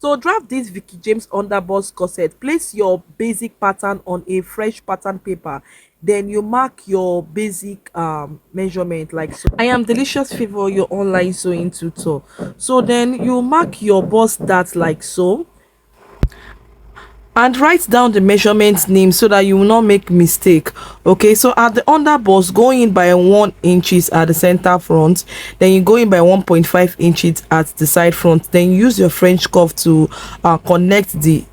So draft this Vicky James underbust corset. Place your basic pattern on a fresh pattern paper. Then you mark your basic measurement like so. I am Delicious Favor, your online sewing tutor. So then you mark your bust that like so, and write down the measurement name so that you will not make mistake. Okay, so at the under bust, go in by 1 inches at the center front, then you go in by 1.5 inches at the side front, then use your French cuff to connect the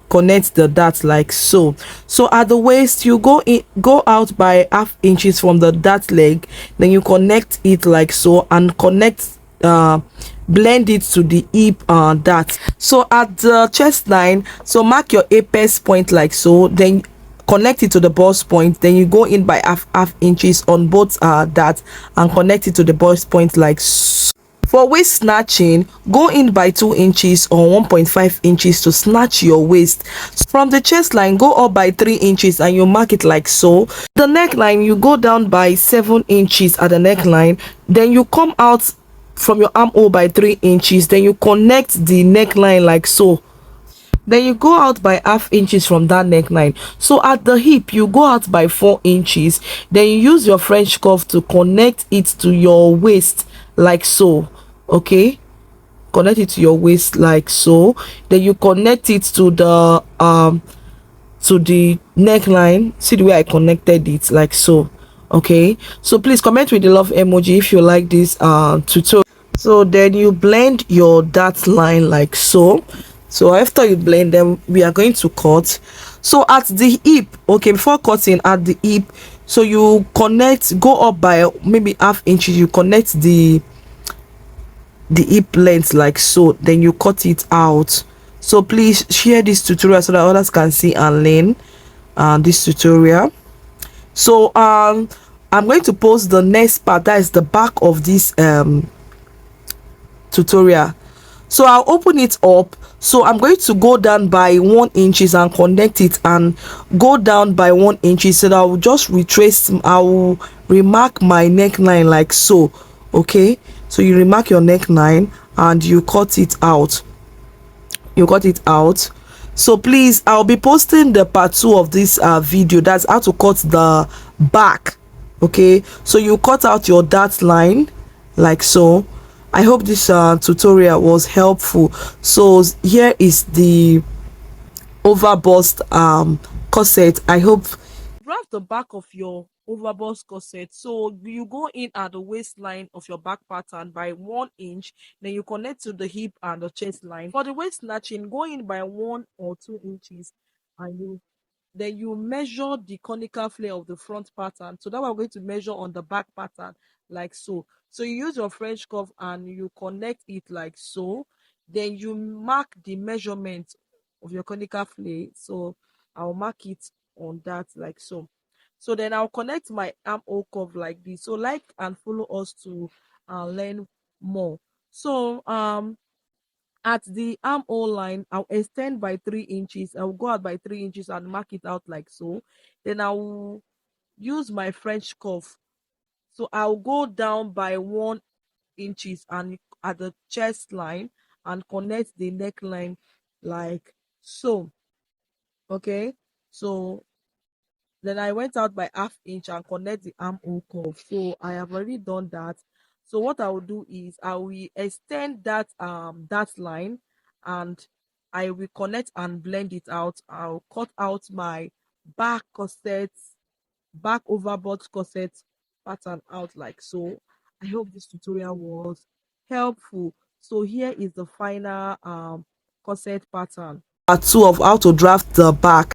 dart like so. So at the waist, you go out by ½ inches from the dart leg, then you connect it like so, and blend it to the hip dart. So at the chest line, so mark your apex point like so, then connect it to the bust point, then you go in by half inches on both darts and connect it to the bust point like so. For waist snatching, go in by 2 inches or 1.5 inches to snatch your waist. From the chest line, go up by 3 inches and you mark it like so. The neckline, you go down by 7 inches at the neckline, then you come out from your armhole by 3 inches, then you connect the neckline like so, then you go out by ½ inches from that neckline. So at the hip, you go out by 4 inches, then you use your French cuff to connect it to your waist like so. Okay, connect it to your waist like so, then you connect it to the neckline. See the way I connected it like so. Okay, so please comment with the love emoji if you like this tutorial. So then you blend your dart line like so. So after you blend them, we are going to cut. So at the hip, okay, before cutting at the hip, so you go up by maybe ½ inches, you connect the hip length like so, then you cut it out. So please share this tutorial so that others can see and learn this tutorial. So I'm going to post the next part, that is the back of this tutorial. So I'll open it up. So I'm going to go down by 1 inches and connect it, and go down by 1 inches. So that I will just retrace, I will remark my neckline like so. Okay, so you remark your neckline and you cut it out. So please, I'll be posting the part 2 of this video, that's how to cut the back. Okay, so you cut out your dart line like so. I hope this tutorial was helpful. So here is the overbust corset. I hope draft the back of your overbust corset. So you go in at the waistline of your back pattern by 1 inch, then you connect to the hip and the chest line. For the waist snatching, go in by 1 or 2 inches, and then you measure the conical flare of the front pattern. So that we're going to measure on the back pattern like so. So you use your French curve and you connect it like so. Then you mark the measurement of your conical flare. So I'll mark it on that like so. So then I'll connect my armhole curve like this. So like and follow us to learn more. So at the armhole line, I'll extend by 3 inches. I'll go out by 3 inches and mark it out like so. Then I'll use my French curve. So I'll go down by 1 inches and at the chest line and connect the neckline like so. Okay, so then I went out by ½ inch and connect the armhole curve. So I have already done that. So what I will do is I will extend that line, and I will connect and blend it out. I'll cut out my back overbust corset pattern out like so. I hope this tutorial was helpful. So here is the final corset pattern. Part 2 of how to draft the back.